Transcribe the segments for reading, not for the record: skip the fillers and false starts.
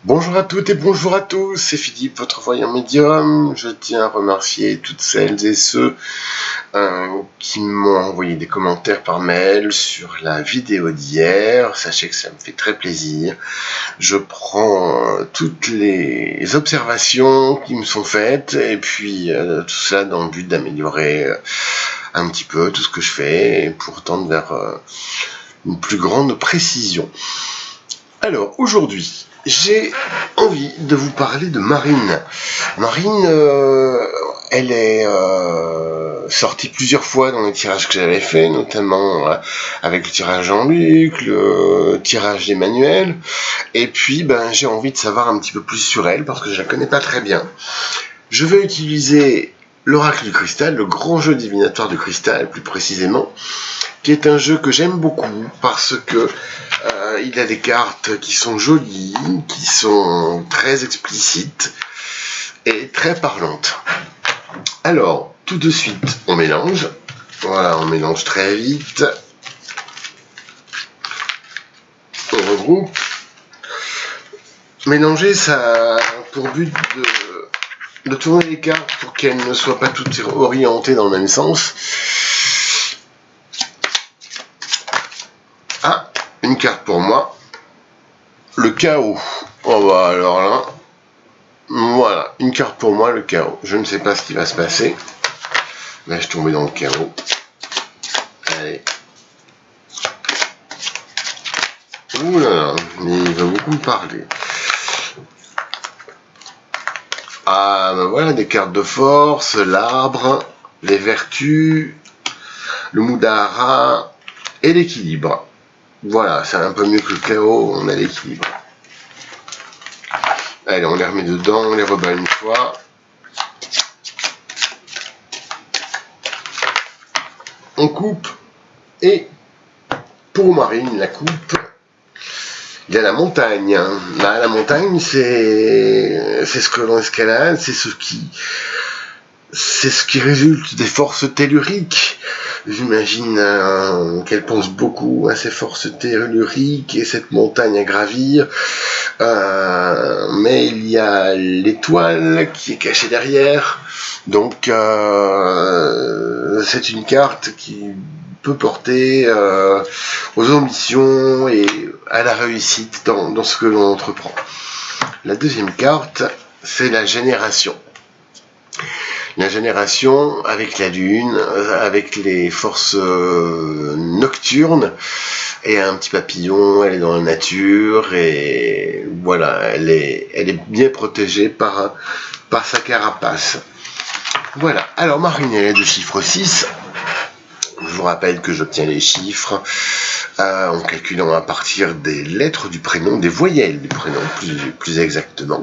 Bonjour à toutes et bonjour à tous, c'est Philippe, votre voyant médium. Je tiens à remercier toutes celles et ceux qui m'ont envoyé des commentaires par mail sur la vidéo d'hier. Sachez que ça me fait très plaisir. Je prends toutes les observations qui me sont faites et puis tout ça dans le but d'améliorer un petit peu tout ce que je fais et pour tendre vers une plus grande précision. Alors aujourd'hui, j'ai envie de vous parler de Marine. Marine, elle est sortie plusieurs fois dans les tirages que j'avais fait, notamment avec le tirage Jean-Luc, le tirage d'Emmanuel. Et puis, j'ai envie de savoir un petit peu plus sur elle parce que je la connais pas très bien. Je vais utiliser l'Oracle du Cristal, le grand jeu divinatoire du Cristal, plus précisément, qui est un jeu que j'aime beaucoup parce que il a des cartes qui sont jolies, qui sont très explicites et très parlantes. Alors, tout de suite, on mélange. Voilà, on mélange très vite. On regroupe. Mélanger, ça a pour but de tourner les cartes pour qu'elles ne soient pas toutes orientées dans le même sens. Ah, une carte pour moi. Le chaos. Oh bah alors là, voilà, une carte pour moi, le chaos. Je ne sais pas ce qui va se passer. Là, je suis tombé dans le chaos. Allez. Ouh là là, mais il va beaucoup me parler. Ah, ben voilà, des cartes de force, l'arbre, les vertus, le Mudahara et l'équilibre. Voilà, c'est un peu mieux que le chaos, on a l'équilibre. Allez, on les remet dedans, on les rebat une fois. On coupe, et pour Marine, la coupe, il y a la montagne. Là, la montagne, c'est ce que l'on escalade, c'est ce qui résulte des forces telluriques. J'imagine qu'elle pense beaucoup à ces forces telluriques et cette montagne à gravir. Mais il y a l'étoile qui est cachée derrière. Donc c'est une carte qui peut porter aux ambitions et à la réussite dans ce que l'on entreprend. La deuxième carte, c'est la génération. La génération avec la lune, avec les forces nocturnes, et un petit papillon, elle est dans la nature, et voilà, elle est bien protégée par sa carapace. Voilà, alors Marine, elle est de chiffre 6. Je vous rappelle que j'obtiens les chiffres en calculant à partir des lettres du prénom, des voyelles du prénom, plus exactement.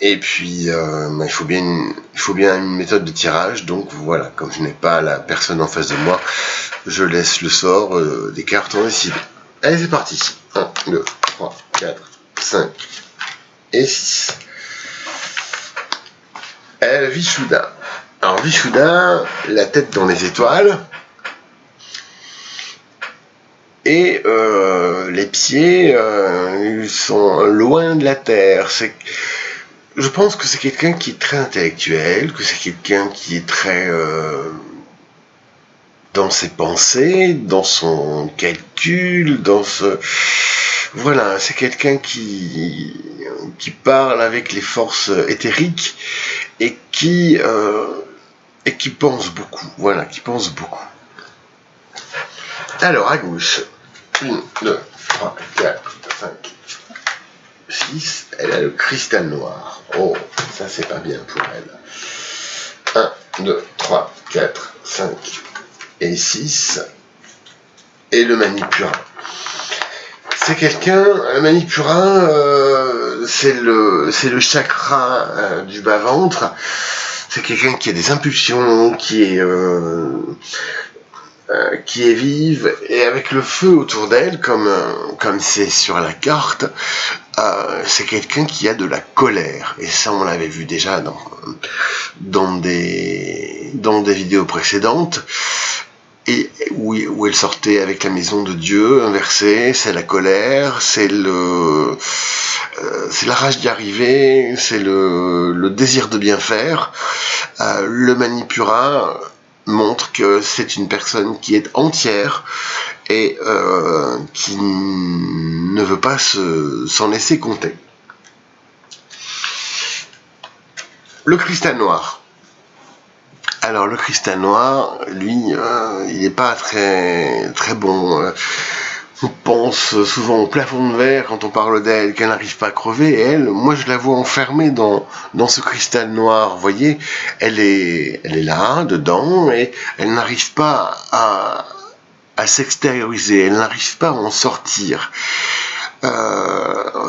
Et puis, il faut bien une méthode de tirage. Donc voilà, comme je n'ai pas la personne en face de moi, je laisse le sort des cartes en décider. Allez, c'est parti. 1, 2, 3, 4, 5 et 6. Elle, Vishuddha. Alors Vishuddha, la tête dans les étoiles. Et les pieds sont loin de la terre. Je pense que c'est quelqu'un qui est très intellectuel, que c'est quelqu'un qui est très dans ses pensées, dans son calcul, voilà, c'est quelqu'un qui parle avec les forces éthériques et qui pense beaucoup. Voilà, qui pense beaucoup. Alors à gauche, 1, 2, 3, 4, 5. 6, elle a le cristal noir. Oh, ça c'est pas bien pour elle. 1, 2, 3, 4, 5 et 6. Et le Manipura. C'est quelqu'un, le Manipura, c'est le chakra du bas-ventre. C'est quelqu'un qui a des impulsions, qui est vive, et avec le feu autour d'elle, comme c'est sur la carte, c'est quelqu'un qui a de la colère. Et ça, on l'avait vu déjà dans des vidéos précédentes, et où elle sortait avec la maison de Dieu inversée. C'est la colère, c'est C'est la rage d'y arriver, c'est le désir de bien faire. Le Manipura montre que c'est une personne qui est entière et qui ne veut pas s'en laisser compter. Le cristal noir. Alors le cristal noir, lui, il n'est pas très bon. On pense souvent au plafond de verre quand on parle d'elle, qu'elle n'arrive pas à crever. Et elle, moi je la vois enfermée dans ce cristal noir. Vous voyez, elle est là, dedans, et elle n'arrive pas à s'extérioriser. Elle n'arrive pas à en sortir.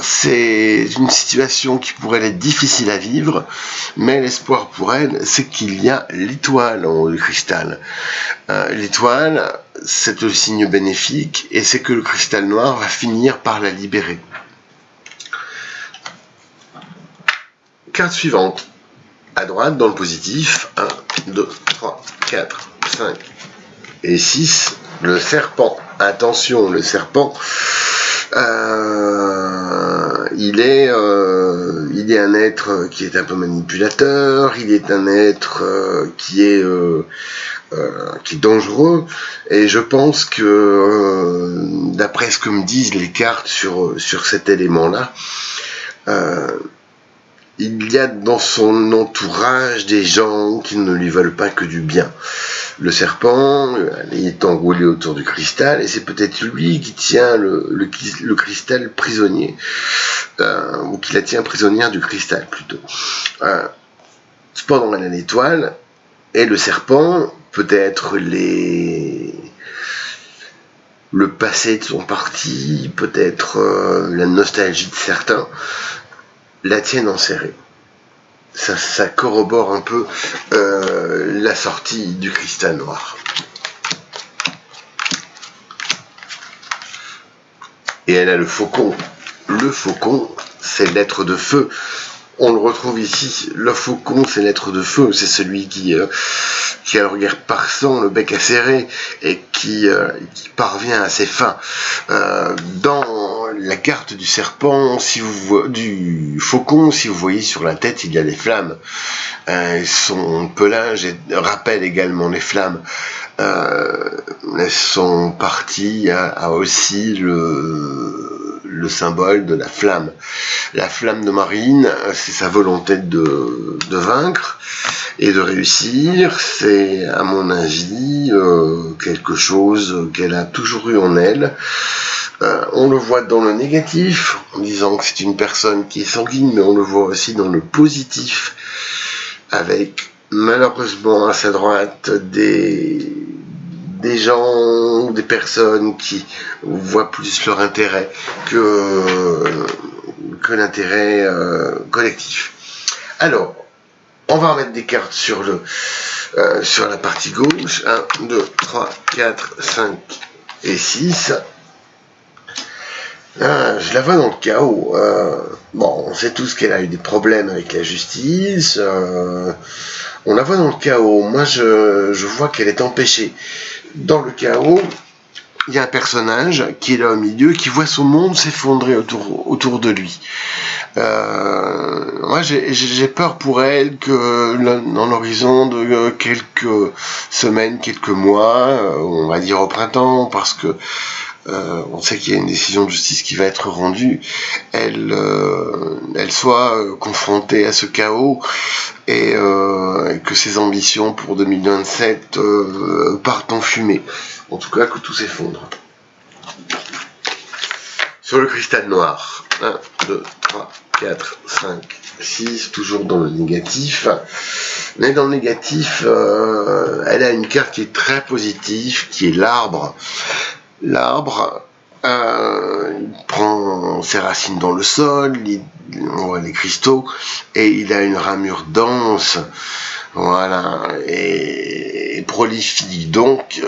C'est une situation qui pourrait être difficile à vivre, mais l'espoir pour elle, c'est qu'il y a l'étoile en haut du cristal. L'étoile, c'est le signe bénéfique, et c'est que le cristal noir va finir par la libérer. Carte suivante. À droite, dans le positif, 1, 2, 3, 4, 5 et 6. Le serpent. Attention, le serpent... il est un être qui est un peu manipulateur, il est un être qui est dangereux, et je pense que d'après ce que me disent les cartes sur cet élément-là, il y a dans son entourage des gens qui ne lui veulent pas que du bien. Le serpent, il est enroulé autour du cristal, et c'est peut-être lui qui tient le cristal prisonnier, ou qui la tient prisonnière du cristal plutôt. Cependant, elle a l'étoile, et le serpent, peut-être le passé de son parti, peut-être la nostalgie de certains, la tiennent enserrée. Ça corrobore un peu la sortie du cristal noir. Et elle a le faucon. Le faucon, c'est l'être de feu. On le retrouve ici. Le faucon, c'est l'être de feu. C'est celui qui a le regard perçant, le bec acéré, et qui parvient à ses fins. Dans la carte du serpent, du faucon, si vous voyez sur la tête, il y a des flammes. Son pelage rappelle également les flammes. Son parti a aussi le symbole de la flamme. La flamme de Marine, c'est sa volonté de vaincre et de réussir. C'est, à mon avis, quelque chose qu'elle a toujours eu en elle. On le voit dans le négatif, en disant que c'est une personne qui est sanguine, mais on le voit aussi dans le positif, avec malheureusement à sa droite des gens, des personnes qui voient plus leur intérêt que l'intérêt collectif. Alors, on va remettre des cartes sur la partie gauche. 1, 2, 3, 4, 5 et 6. Je la vois dans le chaos. Bon, on sait tous qu'elle a eu des problèmes avec la justice. On la voit dans le chaos. Moi, je vois qu'elle est empêchée. Dans le chaos, il y a un personnage qui est là au milieu, qui voit son monde s'effondrer autour de lui. Moi, j'ai peur pour elle que dans l'horizon de quelques semaines, quelques mois, on va dire au printemps, parce que on sait qu'il y a une décision de justice qui va être rendue, elle soit confrontée à ce chaos, et que ses ambitions pour 2027 partent en fumée. En tout cas, que tout s'effondre. Sur le cristal noir, 1, 2, 3, 4, 5, 6, toujours dans le négatif. Mais dans le négatif, elle a une carte qui est très positive, qui est l'arbre. L'arbre prend ses racines dans le sol, on voit les cristaux, et il a une ramure dense, voilà, et prolifique. Donc,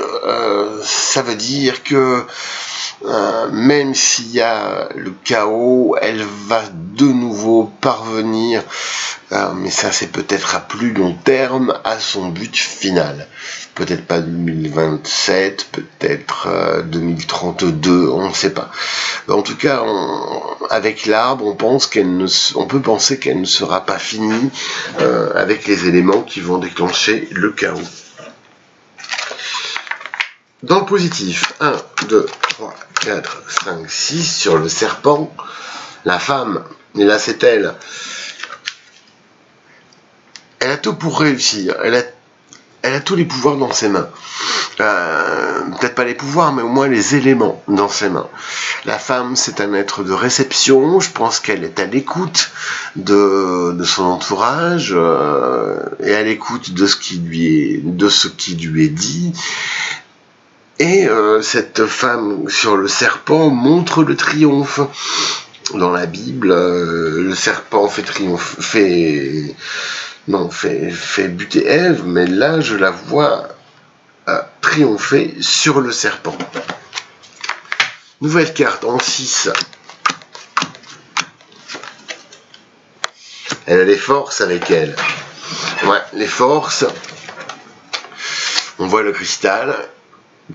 ça veut dire que même s'il y a le chaos, elle va de nouveau parvenir, mais ça c'est peut-être à plus long terme, à son but final. Peut-être pas 2027, peut-être 2032, on ne sait pas. En tout cas, avec l'arbre, on peut penser qu'elle ne sera pas finie avec les éléments qui vont déclencher le chaos. Dans le positif, 1, 2, 3, 4, 5, 6, sur le serpent, la femme, et là c'est elle, elle a tout pour réussir, elle a tous les pouvoirs dans ses mains. Peut-être pas les pouvoirs, mais au moins les éléments dans ses mains. La femme, c'est un être de réception, je pense qu'elle est à l'écoute de son entourage, et à l'écoute de ce qui lui est dit. Et cette femme sur le serpent montre le triomphe. Dans la Bible, le serpent fait buter Ève, mais là je la vois triompher sur le serpent. Nouvelle carte en 6. Elle a les forces avec elle. Ouais, les forces. On voit le cristal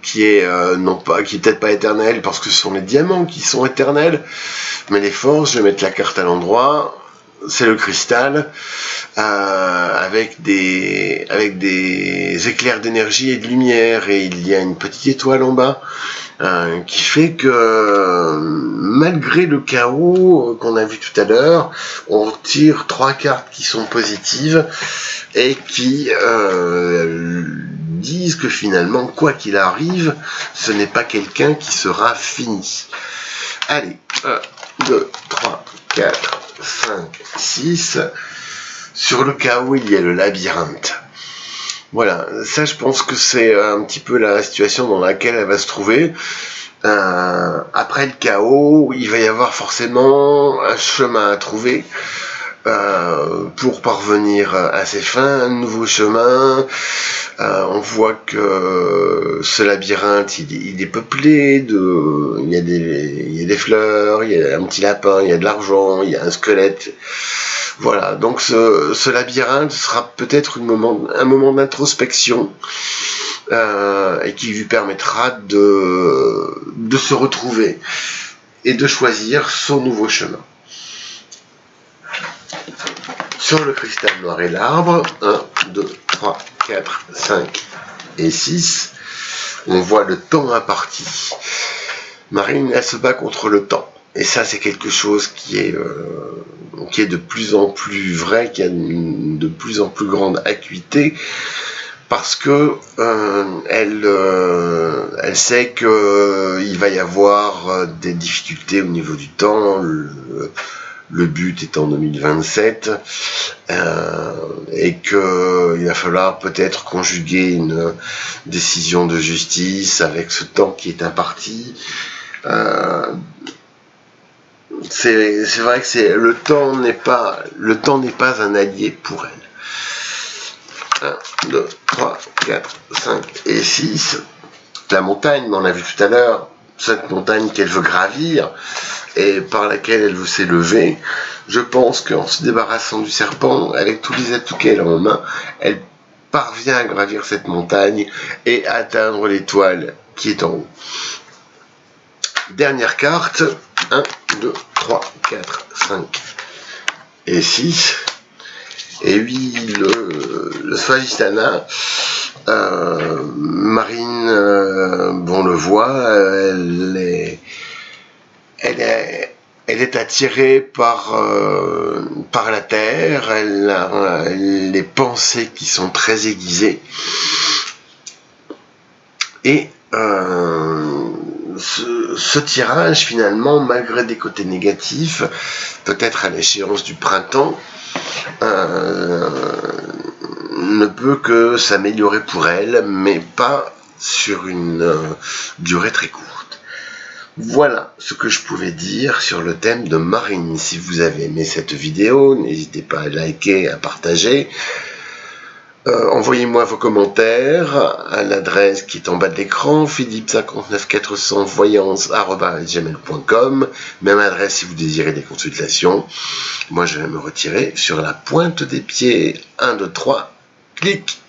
qui est peut-être pas éternel parce que ce sont les diamants qui sont éternels, mais les forces, je vais mettre la carte à l'endroit. C'est le cristal avec des éclairs d'énergie et de lumière, et il y a une petite étoile en bas qui fait que malgré le chaos qu'on a vu tout à l'heure, on retire 3 cartes qui sont positives et qui disent que finalement, quoi qu'il arrive, ce n'est pas quelqu'un qui sera fini. Allez, 1, 2, 3, 4, 5, 6. Sur le chaos, il y a le labyrinthe. Voilà, ça je pense que c'est un petit peu la situation dans laquelle elle va se trouver. Après le chaos, il va y avoir forcément un chemin à trouver pour parvenir à ses fins, un nouveau chemin. On voit que ce labyrinthe, il est peuplé il y a des fleurs, il y a un petit lapin, il y a de l'argent, il y a un squelette. Voilà, donc ce labyrinthe sera peut-être un moment d'introspection et qui lui permettra de se retrouver et de choisir son nouveau chemin. Sur le cristal noir et l'arbre, 1, 2, 3, 4, 5 et 6, on voit le temps imparti. Marine, elle se bat contre le temps. Et ça, c'est quelque chose qui est de plus en plus vrai, qui a de plus en plus grande acuité, parce que elle sait qu'il va y avoir des difficultés au niveau du temps, le but est en 2027, et qu'il va falloir peut-être conjuguer une décision de justice avec ce temps qui est imparti. C'est vrai que le temps n'est pas un allié pour elle. 1, 2, 3, 4, 5 et 6. La montagne, on l'a vu tout à l'heure, cette montagne qu'elle veut gravir et par laquelle elle veut s'élever, je pense qu'en se débarrassant du serpent, avec tous les atouts qu'elle a en main, elle parvient à gravir cette montagne et atteindre l'étoile qui est en haut. Dernière carte, 1, 2, 3, 4, 5 et 6. Et oui, le Svadhisthana, Marine, on le voit, elle est attirée par la terre, elle a les pensées qui sont très aiguisées. Et ce tirage, finalement, malgré des côtés négatifs, peut-être à l'échéance du printemps, ne peut que s'améliorer pour elle, mais pas sur une durée très courte. Voilà ce que je pouvais dire sur le thème de Marine. Si vous avez aimé cette vidéo, n'hésitez pas à liker, à partager. Envoyez-moi vos commentaires à l'adresse qui est en bas de l'écran, philippe594voyance@gmail.com. Même adresse si vous désirez des consultations. Moi, je vais me retirer sur la pointe des pieds. 1, 2, 3, clic.